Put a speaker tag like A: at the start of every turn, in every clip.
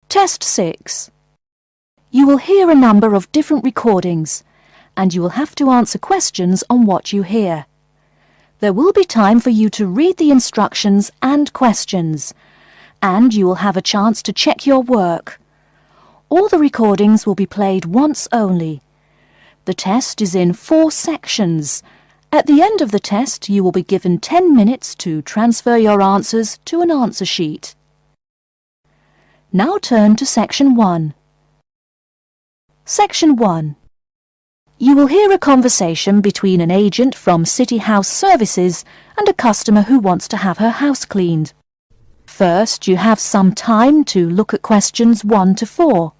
A: Test 6. You will hear a number of different recordings, and you will have to answer questions on what you hear. There will be time for you to read the instructions and questions, and you will have a chance to check your work. All the recordings will be played once only. The test is in 4 sections. At the end of the test, you will be given 10 minutes to transfer your answers to an answer sheet. Now turn to Section 1. Section 1. You will hear a conversation between an agent from City House Services and a customer who wants to have her house cleaned. First, you have some time to look at questions 1 to 4.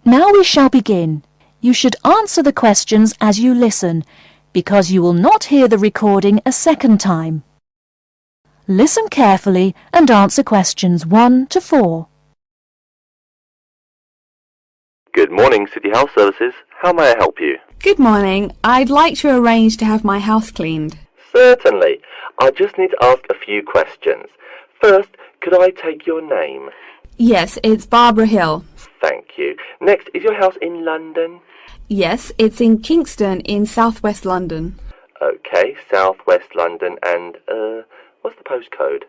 A: Now we shall begin. You should answer the questions as you listen, because you will not hear the recording a second time. Listen carefully and answer questions 1 to 4.
B: Good morning, City House Services. How may I help you?
C: Good morning. I'd like to arrange to have my house cleaned.
B: Certainly. I just need to ask a few questions. First, could I take your name?
C: Yes, it's Barbara Hill.
B: Thank you. Next, is your house in London?
C: Yes, it's in Kingston in southwest London.
B: Okay, southwest London, and, what's the postcode?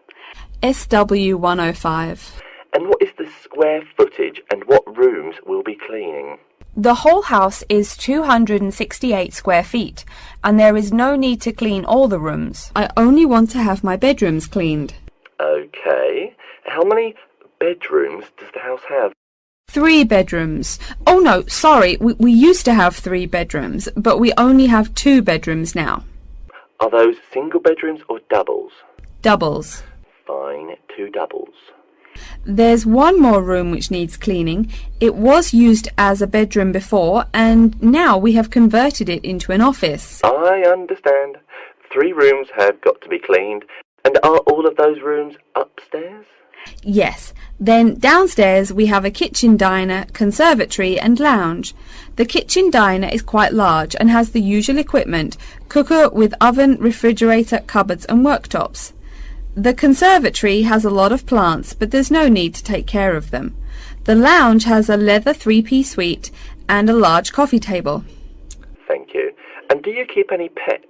C: SW105.
B: And what is the square footage and what rooms will be cleaning?
C: The whole house is 268 square feet, and there is no need to clean all the rooms. I only want to have my bedrooms cleaned.
B: Okay. How many bedrooms does the house have?
C: 3 bedrooms. Oh no, sorry, we used to have 3 bedrooms, but we only have 2 bedrooms now.
B: Are those single bedrooms or doubles?
C: Doubles.
B: Fine, 2 doubles.
C: There's one more room which needs cleaning. It was used as a bedroom before, and now we have converted it into an office.
B: I understand. 3 rooms have got to be cleaned. And are all of those rooms upstairs?
C: Yes. Then downstairs we have a kitchen diner, conservatory and lounge. The kitchen diner is quite large and has the usual equipment: cooker with oven, refrigerator, cupboards and worktops. The conservatory has a lot of plants, but there's no need to take care of them. The lounge has a leather 3-piece suite and a large coffee table.
B: Thank you. And do you keep any pets?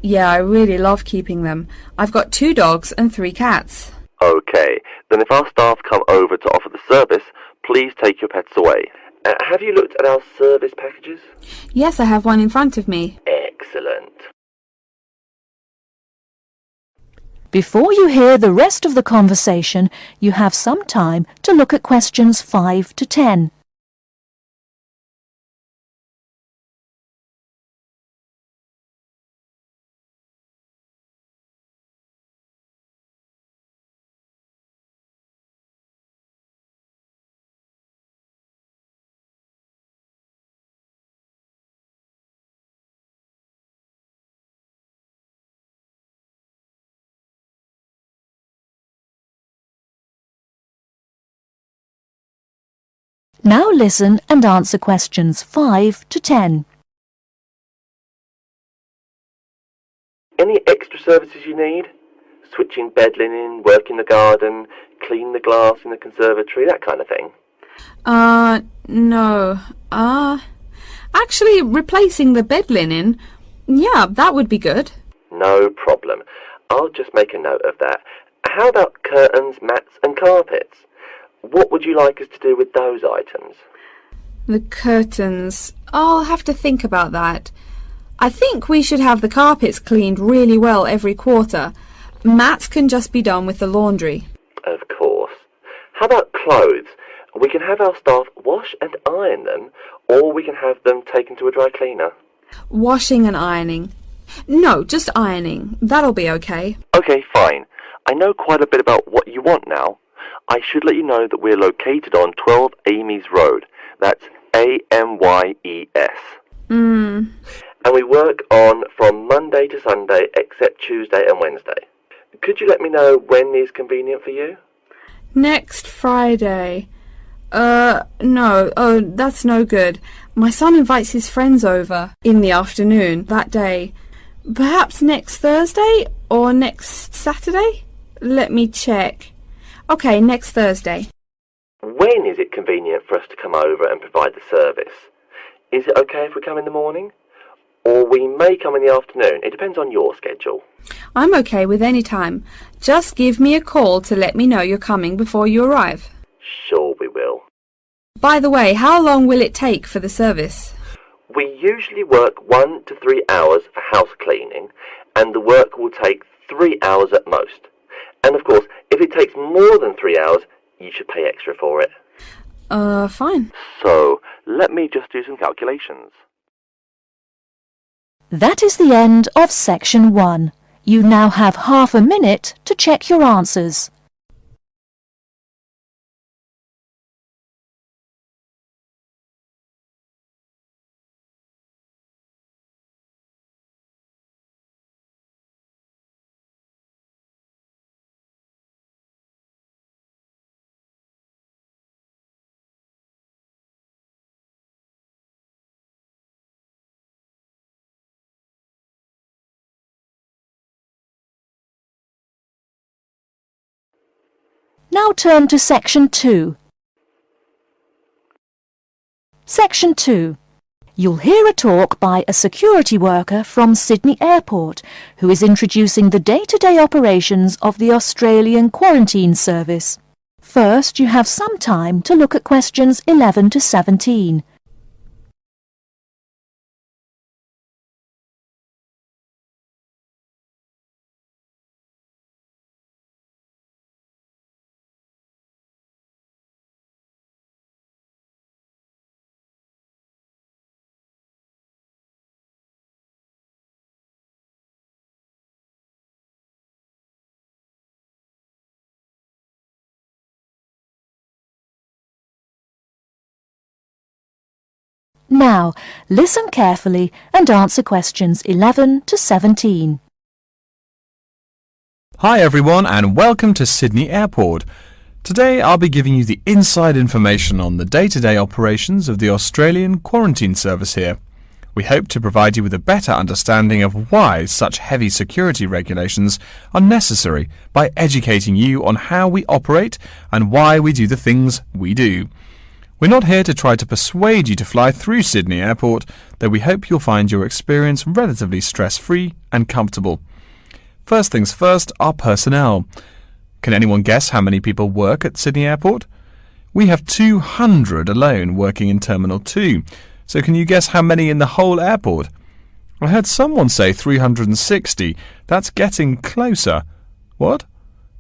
C: Yeah, I really love keeping them. I've got 2 dogs and 3 cats.
B: Okay, then if our staff come over to offer the service, please take your pets away. Have you looked at our service packages?
C: Yes, I have one in front of me.
B: Excellent.
A: Before you hear the rest of the conversation, you have some time to look at questions 5 to 10. Now listen and answer questions 5 to 10.
B: Any extra services you need? Switching bed linen, work in the garden, clean the glass in the conservatory, that kind of thing?
C: No. Actually, replacing the bed linen, yeah, that would be good.
B: No problem. I'll just make a note of that. How about curtains, mats and carpets? What would you like us to do with those items?
C: The curtains. I'll have to think about that. I think we should have the carpets cleaned really well every quarter. Mats can just be done with the laundry.
B: Of course. How about clothes? We can have our staff wash and iron them, or we can have them taken to a dry cleaner.
C: Washing and ironing. No, just ironing. That'll be okay.
B: Okay, fine. I know quite a bit about what you want now. I should let you know that we're located on 12 Amy's Road. That's A-M-Y-E-S. and we work on from Monday to Sunday except Tuesday and Wednesday. Could you let me know when is convenient for you?
C: Next Friday. No. Oh, that's no good. My son invites his friends over in the afternoon that day. Perhaps next Thursday or next Saturday? Let me check. Okay, next Thursday.
B: When is it convenient for us to come over and provide the service? Is it okay if we come in the morning? Or we may come in the afternoon. It depends on your schedule.
C: I'm okay with any time. Just give me a call to let me know you're coming before you arrive.
B: Sure we will.
C: By the way, how long will it take for the service?
B: We usually work 1 to 3 hours for house cleaning, and the work will take 3 hours at most. And of course, if it takes more than 3 hours, you should pay extra for it.
C: Fine.
B: So, let me just do some calculations.
A: That is the end of section 1. You now have half a minute to check your answers. Now turn to section 2. Section 2. You'll hear a talk by a security worker from Sydney Airport who is introducing the day-to-day operations of the Australian Quarantine Service. First, you have some time to look at questions 11 to 17. Now, listen carefully and answer questions 11 to 17.
D: Hi everyone and welcome to Sydney Airport. Today I'll be giving you the inside information on the day-to-day operations of the Australian Quarantine Service here. We hope to provide you with a better understanding of why such heavy security regulations are necessary by educating you on how we operate and why we do the things we do. We're not here to try to persuade you to fly through Sydney Airport, though we hope you'll find your experience relatively stress-free and comfortable. First things first, our personnel. Can anyone guess how many people work at Sydney Airport? We have 200 alone working in Terminal 2, so can you guess how many in the whole airport? I heard someone say 360. That's getting closer. What?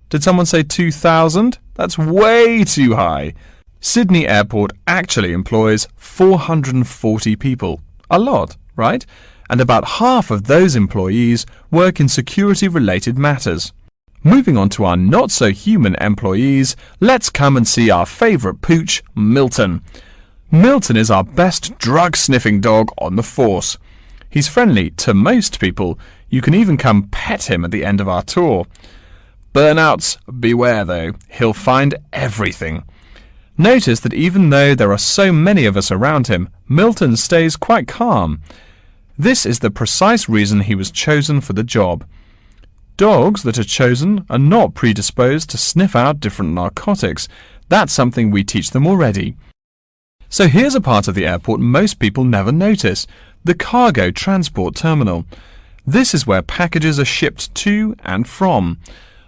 D: Did someone say 2,000? That's way too high. Sydney Airport actually employs 440 people. A lot, right? And about half of those employees work in security-related matters. Moving on to our not-so-human employees, let's come and see our favourite pooch, Milton. Milton is our best drug-sniffing dog on the force. He's friendly to most people. You can even come pet him at the end of our tour. Burnouts, beware though. He'll find everything. Notice that even though there are so many of us around him, Milton stays quite calm. This is the precise reason he was chosen for the job. Dogs that are chosen are not predisposed to sniff out different narcotics. That's something we teach them already. So here's a part of the airport most people never notice, the cargo transport terminal. This is where packages are shipped to and from.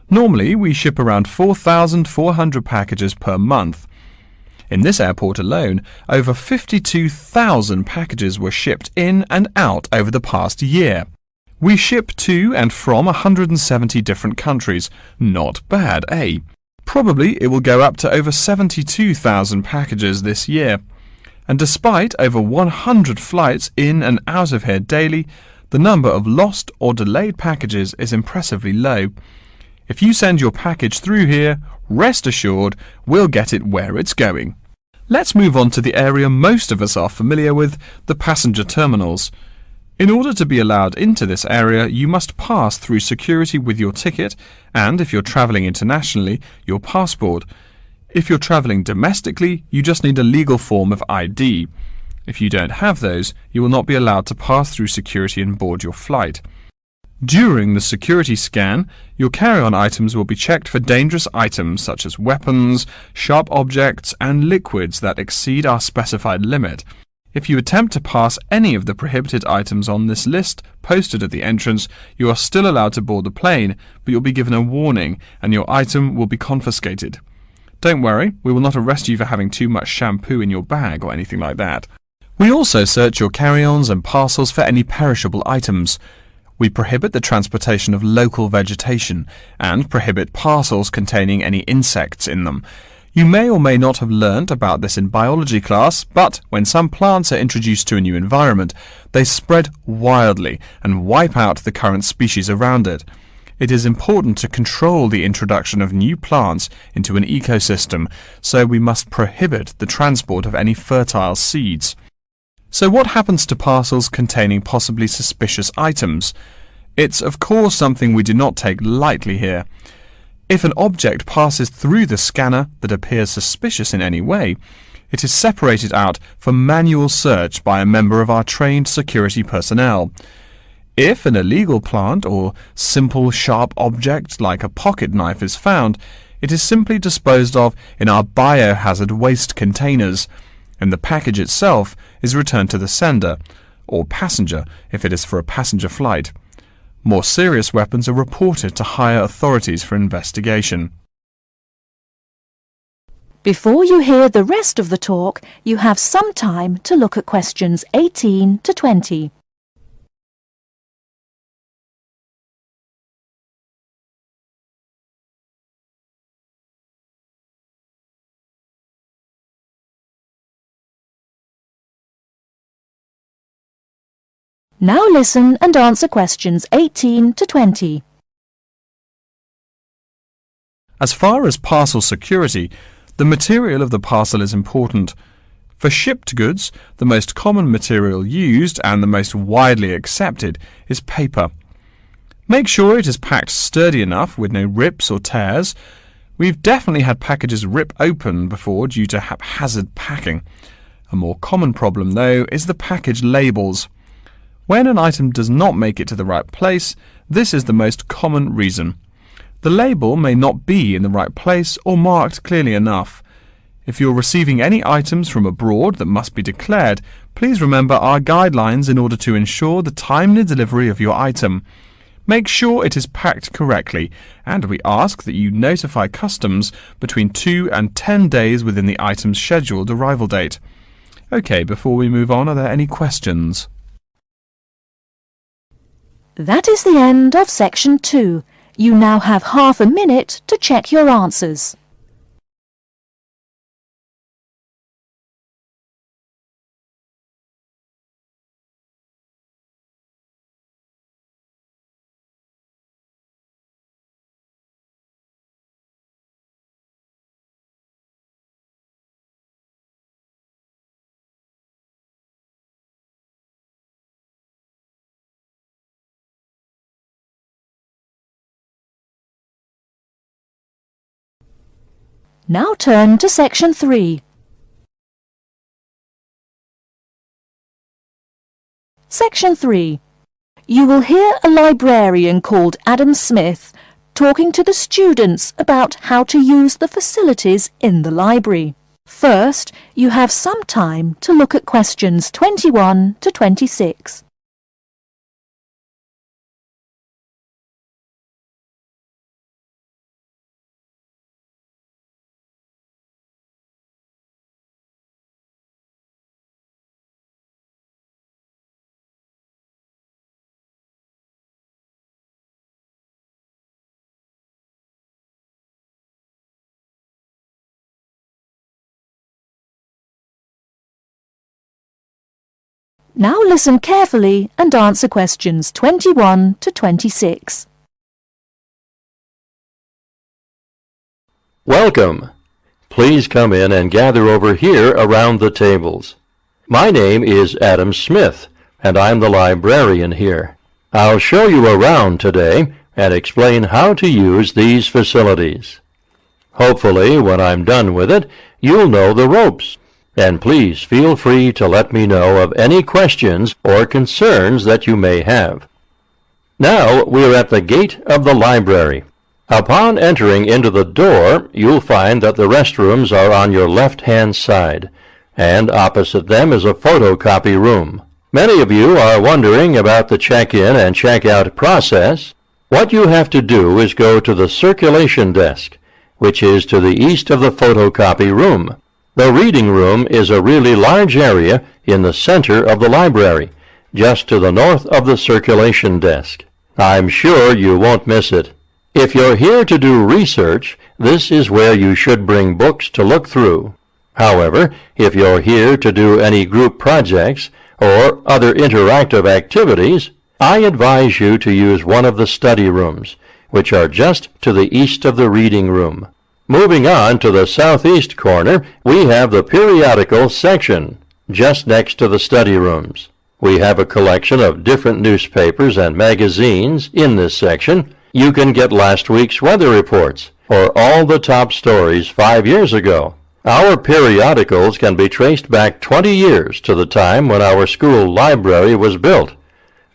D: Normally we ship around 4,400 packages per month. In this airport alone, over 52,000 packages were shipped in and out over the past year. We ship to and from 170 different countries. Not bad, eh? Probably it will go up to over 72,000 packages this year. And despite over 100 flights in and out of here daily, the number of lost or delayed packages is impressively low. If you send your package through here, rest assured we'll get it where it's going. Let's move on to the area most of us are familiar with, the passenger terminals. In order to be allowed into this area, you must pass through security with your ticket and, if you're travelling internationally, your passport. If you're travelling domestically, you just need a legal form of ID. If you don't have those, you will not be allowed to pass through security and board your flight. During the security scan, your carry-on items will be checked for dangerous items such as weapons, sharp objects, and liquids that exceed our specified limit. If you attempt to pass any of the prohibited items on this list posted at the entrance, you are still allowed to board the plane, but you'll be given a warning and your item will be confiscated. Don't worry, we will not arrest you for having too much shampoo in your bag or anything like that. We also search your carry-ons and parcels for any perishable items. We prohibit the transportation of local vegetation and prohibit parcels containing any insects in them. You may or may not have learnt about this in biology class, but when some plants are introduced to a new environment, they spread wildly and wipe out the current species around it. It is important to control the introduction of new plants into an ecosystem, so we must prohibit the transport of any fertile seeds. So what happens to parcels containing possibly suspicious items? It's of course something we do not take lightly here. If an object passes through the scanner that appears suspicious in any way, it is separated out for manual search by a member of our trained security personnel. If an illegal plant or simple sharp object like a pocket knife is found, it is simply disposed of in our biohazard waste containers, and the package itself is returned to the sender, or passenger if it is for a passenger flight. More serious weapons are reported to higher authorities for investigation.
A: Before you hear the rest of the talk, you have some time to look at questions 18 to 20. Now listen and answer questions 18 to 20.
D: As far as parcel security, the material of the parcel is important. For shipped goods, the most common material used and the most widely accepted is paper. Make sure it is packed sturdy enough with no rips or tears. We've definitely had packages rip open before due to haphazard packing. A more common problem, though, is the package labels. When an item does not make it to the right place, this is the most common reason. The label may not be in the right place or marked clearly enough. If you're receiving any items from abroad that must be declared, please remember our guidelines in order to ensure the timely delivery of your item. Make sure it is packed correctly, and we ask that you notify customs between 2 and 10 days within the item's scheduled arrival date. OK, before we move on, are there any questions?
A: That is the end of section 2. You now have half a minute to check your answers. Now turn to section 3. Section 3. You will hear a librarian called Adam Smith talking to the students about how to use the facilities in the library. First, you have some time to look at questions 21 to 26. Now listen carefully and answer questions 21 to 26.
E: Welcome. Please come in and gather over here around the tables. My name is Adam Smith, and I'm the librarian here. I'll show you around today and explain how to use these facilities. Hopefully, when I'm done with it, you'll know the ropes. And please feel free to let me know of any questions or concerns that you may have. Now we're at the gate of the library. Upon entering into the door, you'll find that the restrooms are on your left-hand side, and opposite them is a photocopy room. Many of you are wondering about the check-in and check-out process. What you have to do is go to the circulation desk, which is to the east of the photocopy room. The reading room is a really large area in the center of the library, just to the north of the circulation desk. I'm sure you won't miss it. If you're here to do research, this is where you should bring books to look through. However, if you're here to do any group projects or other interactive activities, I advise you to use one of the study rooms, which are just to the east of the reading room. Moving on to the southeast corner, we have the periodical section, just next to the study rooms. We have a collection of different newspapers and magazines in this section. You can get last week's weather reports, or all the top stories 5 years ago. Our periodicals can be traced back 20 years to the time when our school library was built.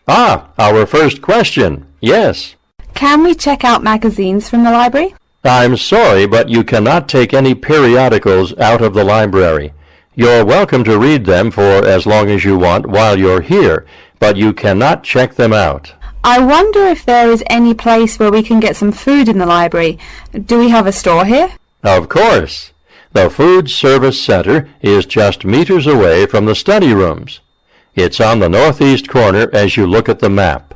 E: Our first question. Yes.
C: Can we check out magazines from the library?
E: I'm sorry, but you cannot take any periodicals out of the library. You're welcome to read them for as long as you want while you're here, but you cannot check them out.
C: I wonder if there is any place where we can get some food in the library. Do we have a store here?
E: Of course. The Food Service Center is just meters away from the study rooms. It's on the northeast corner as you look at the map.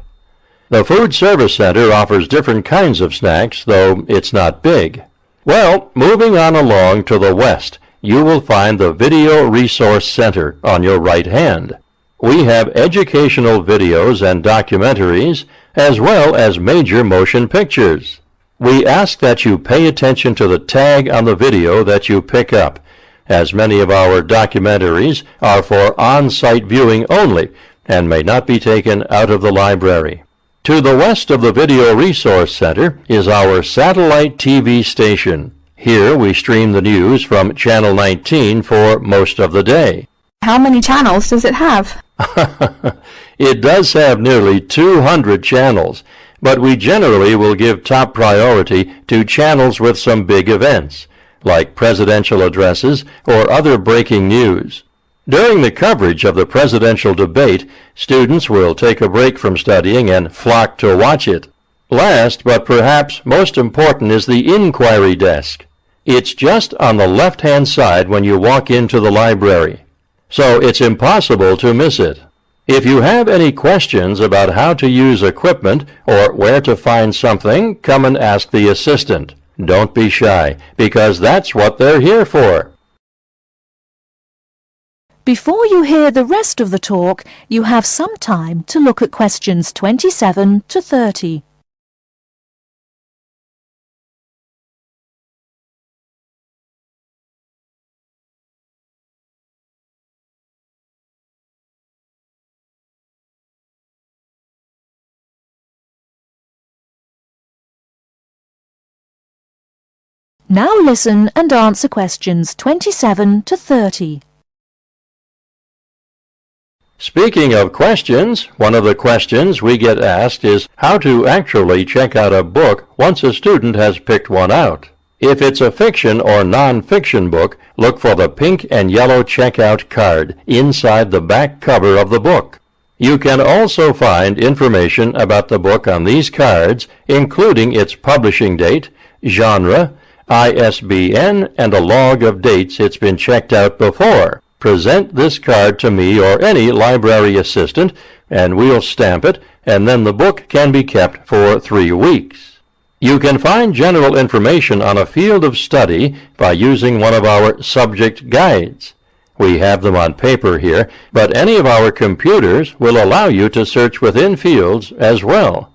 E: The Food Service Center offers different kinds of snacks, though it's not big. Well, moving on along to the west, you will find the Video Resource Center on your right hand. We have educational videos and documentaries, as well as major motion pictures. We ask that you pay attention to the tag on the video that you pick up, as many of our documentaries are for on-site viewing only and may not be taken out of the library. To the west of the Video Resource Center is our satellite TV station. Here we stream the news from Channel 19 for most of the day.
C: How many channels does it have?
E: It does have nearly 200 channels, but we generally will give top priority to channels with some big events, like presidential addresses or other breaking news. During the coverage of the presidential debate, students will take a break from studying and flock to watch it. Last, but perhaps most important, is the inquiry desk. It's just on the left-hand side when you walk into the library, so it's impossible to miss it. If you have any questions about how to use equipment or where to find something, come and ask the assistant. Don't be shy, because that's what they're here for.
A: Before you hear the rest of the talk, you have some time to look at questions 27 to 30. Now listen and answer questions 27 to 30.
E: Speaking of questions, one of the questions we get asked is how to actually check out a book once a student has picked one out. If it's a fiction or non-fiction book, look for the pink and yellow checkout card inside the back cover of the book. You can also find information about the book on these cards, including its publishing date, genre, ISBN, and a log of dates it's been checked out before. Present this card to me or any library assistant, and we'll stamp it, and then the book can be kept for 3 weeks. You can find general information on a field of study by using one of our subject guides. We have them on paper here, but any of our computers will allow you to search within fields as well.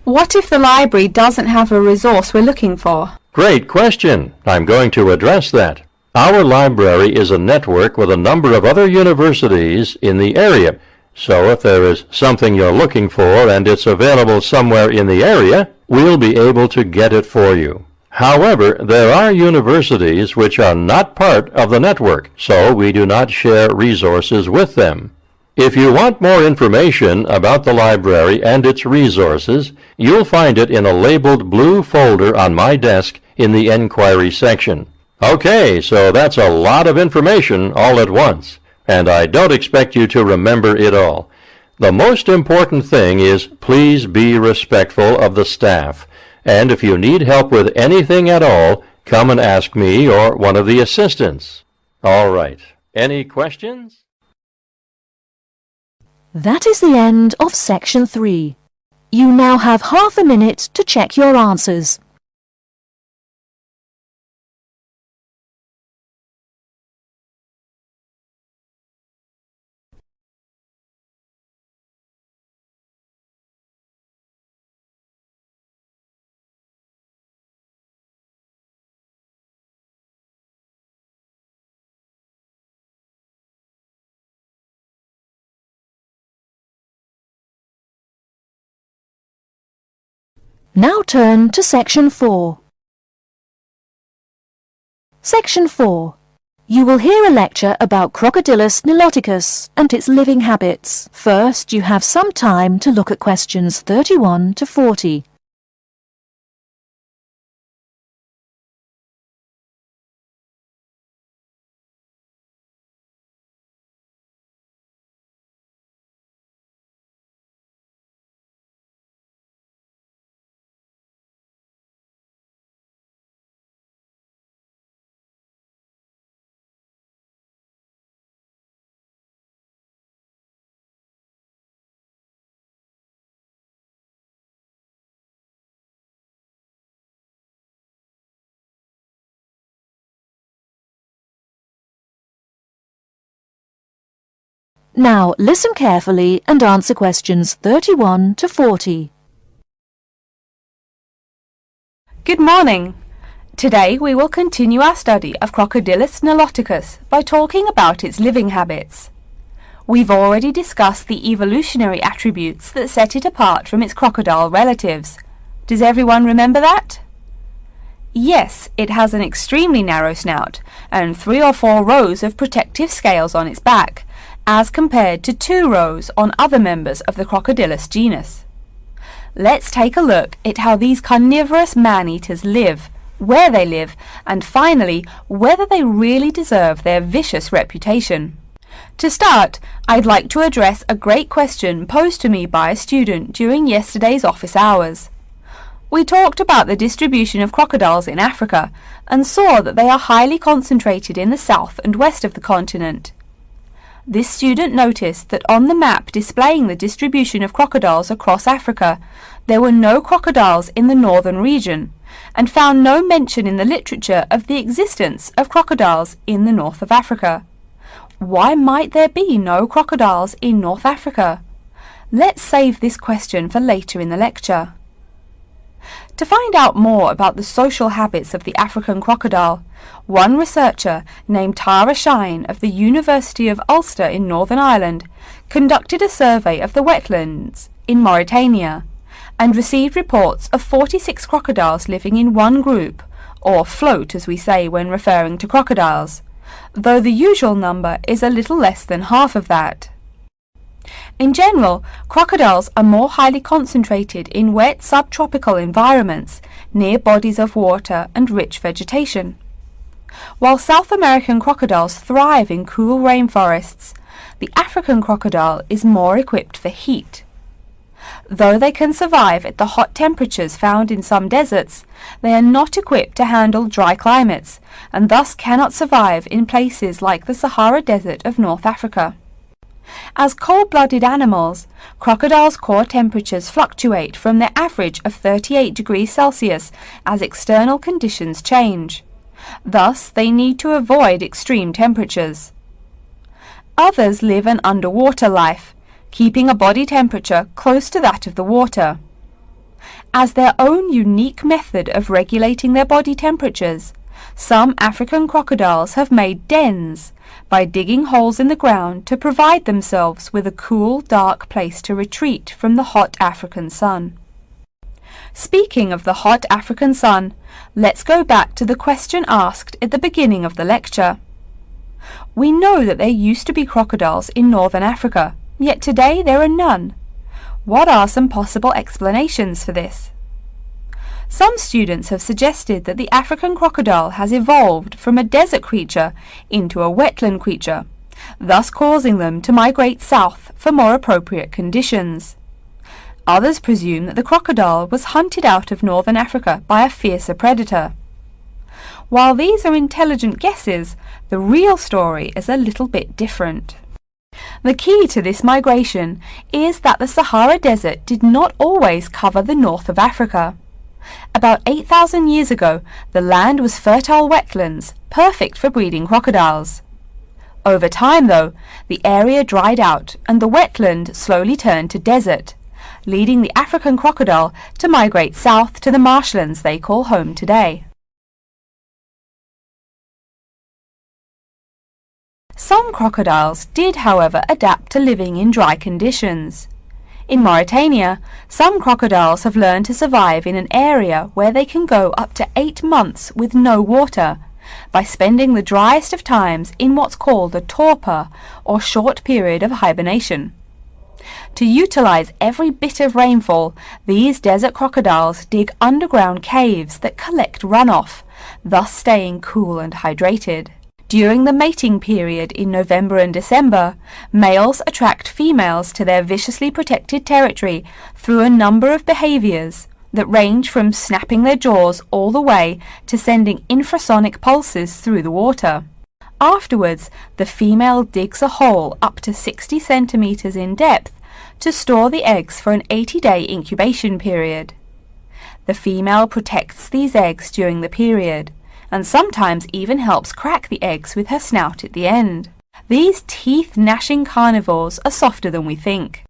C: What if the library doesn't have a resource we're looking for?
E: Great question. I'm going to address that. Our library is a network with a number of other universities in the area, So if there is something you're looking for and it's available somewhere in the area, we'll be able to get it for you. However, there are universities which are not part of the network, so we do not share resources with them. If you want more information about the library and its resources, you'll find it in a labeled blue folder on my desk in the Enquiry section. Okay, so that's a lot of information all at once, and I don't expect you to remember it all. The most important thing is please be respectful of the staff, and if you need help with anything at all, come and ask me or one of the assistants. All right, any questions?
A: That is the end of Section 3. You now have half a minute to check your answers. Now turn to Section 4. Section 4. You will hear a lecture about Crocodylus niloticus and its living habits. First, you have some time to look at questions 31 to 40. Now listen carefully and answer questions 31 to 40.
C: Good morning. Today we will continue our study of Crocodylus niloticus by talking about its living habits. We've already discussed the evolutionary attributes that set it apart from its crocodile relatives. Does everyone remember that? Yes, it has an extremely narrow snout and 3 or 4 rows of protective scales on its back, as compared to 2 rows on other members of the Crocodylus genus. Let's take a look at how these carnivorous man-eaters live, where they live, and finally, whether they really deserve their vicious reputation. To start, I'd like to address a great question posed to me by a student during yesterday's office hours. We talked about the distribution of crocodiles in Africa and saw that they are highly concentrated in the south and west of the continent. This student noticed that on the map displaying the distribution of crocodiles across Africa, there were no crocodiles in the northern region, and found no mention in the literature of the existence of crocodiles in the north of Africa. Why might there be no crocodiles in North Africa? Let's save this question for later in the lecture. To find out more about the social habits of the African crocodile, one researcher named Tara Shine of the University of Ulster in Northern Ireland conducted a survey of the wetlands in Mauritania and received reports of 46 crocodiles living in one group, or float as we say when referring to crocodiles, though the usual number is a little less than half of that. In general, crocodiles are more highly concentrated in wet subtropical environments near bodies of water and rich vegetation. While South American crocodiles thrive in cool rainforests, the African crocodile is more equipped for heat. Though they can survive at the hot temperatures found in some deserts, they are not equipped to handle dry climates and thus cannot survive in places like the Sahara Desert of North Africa. As cold-blooded animals, crocodiles' core temperatures fluctuate from their average of 38 degrees Celsius as external conditions change. Thus, they need to avoid extreme temperatures. Others live an underwater life, keeping a body temperature close to that of the water. As their own unique method of regulating their body temperatures, Some African crocodiles have made dens by digging holes in the ground to provide themselves with a cool, dark place to retreat from the hot African sun. Speaking of the hot African sun, let's go back to the question asked at the beginning of the lecture. We know that there used to be crocodiles in northern Africa, yet today there are none. What are some possible explanations for this? Some students have suggested that the African crocodile has evolved from a desert creature into a wetland creature, thus causing them to migrate south for more appropriate conditions. Others presume that the crocodile was hunted out of northern Africa by a fiercer predator. While these are intelligent guesses, the real story is a little bit different. The key to this migration is that the Sahara Desert did not always cover the north of Africa. About 8,000 years ago, the land was fertile wetlands, perfect for breeding crocodiles. Over time, though, the area dried out and the wetland slowly turned to desert, leading the African crocodile to migrate south to the marshlands they call home today. Some crocodiles did, however, adapt to living in dry conditions. In Mauritania, some crocodiles have learned to survive in an area where they can go up to 8 months with no water, by spending the driest of times in what's called a torpor, or short period of hibernation. To utilize every bit of rainfall, these desert crocodiles dig underground caves that collect runoff, thus staying cool and hydrated. During the mating period in November and December, males attract females to their viciously protected territory through a number of behaviors that range from snapping their jaws all the way to sending infrasonic pulses through the water. Afterwards, the female digs a hole up to 60 centimeters in depth to store the eggs for an 80-day incubation period. The female protects these eggs during the period, and sometimes even helps crack the eggs with her snout at the end. These teeth-gnashing carnivores are softer than we think.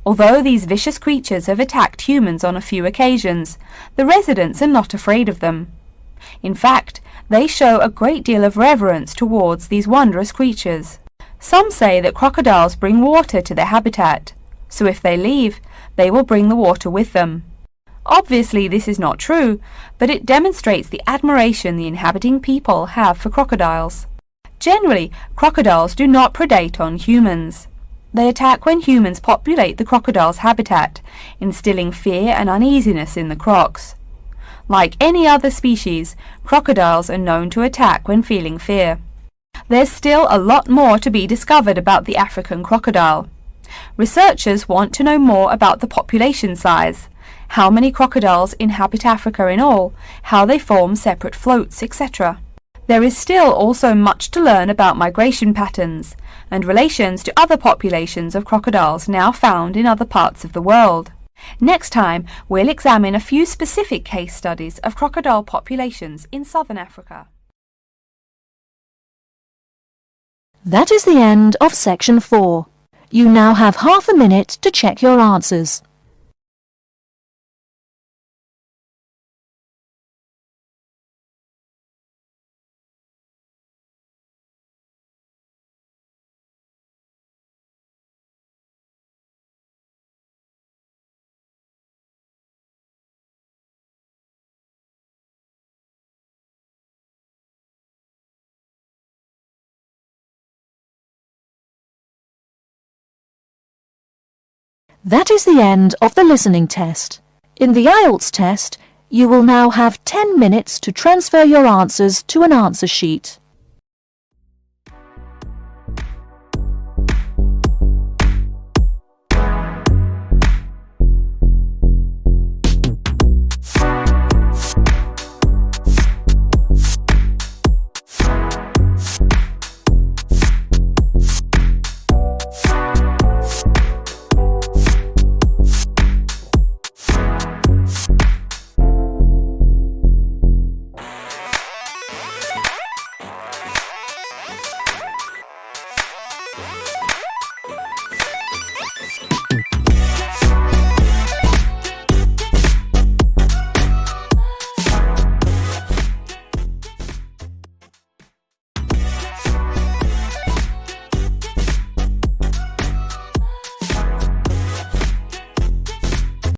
C: Although these vicious creatures have attacked humans on a few occasions, the residents are not afraid of them. In fact, they show a great deal of reverence towards these wondrous creatures. Some say that crocodiles bring water to their habitat, so if they leave, they will bring the water with them. Obviously, this is not true, but it demonstrates the admiration the inhabiting people have for crocodiles. Generally, crocodiles do not predate on humans. They attack when humans populate the crocodile's habitat, instilling fear and uneasiness in the crocs. Like any other species, crocodiles are known to attack when feeling fear. There's still a lot more to be discovered about the African crocodile. Researchers want to know more about the population size, how many crocodiles inhabit Africa in all, how they form separate floats, etc. There is still also much to learn about migration patterns and relations to other populations of crocodiles now found in other parts of the world. Next time, we'll examine a few specific case studies of crocodile populations in southern Africa.
A: That is the end of section 4. You now have half a minute to check your answers. That is the end of the listening test. In the IELTS test, you will now have 10 minutes to transfer your answers to an answer sheet.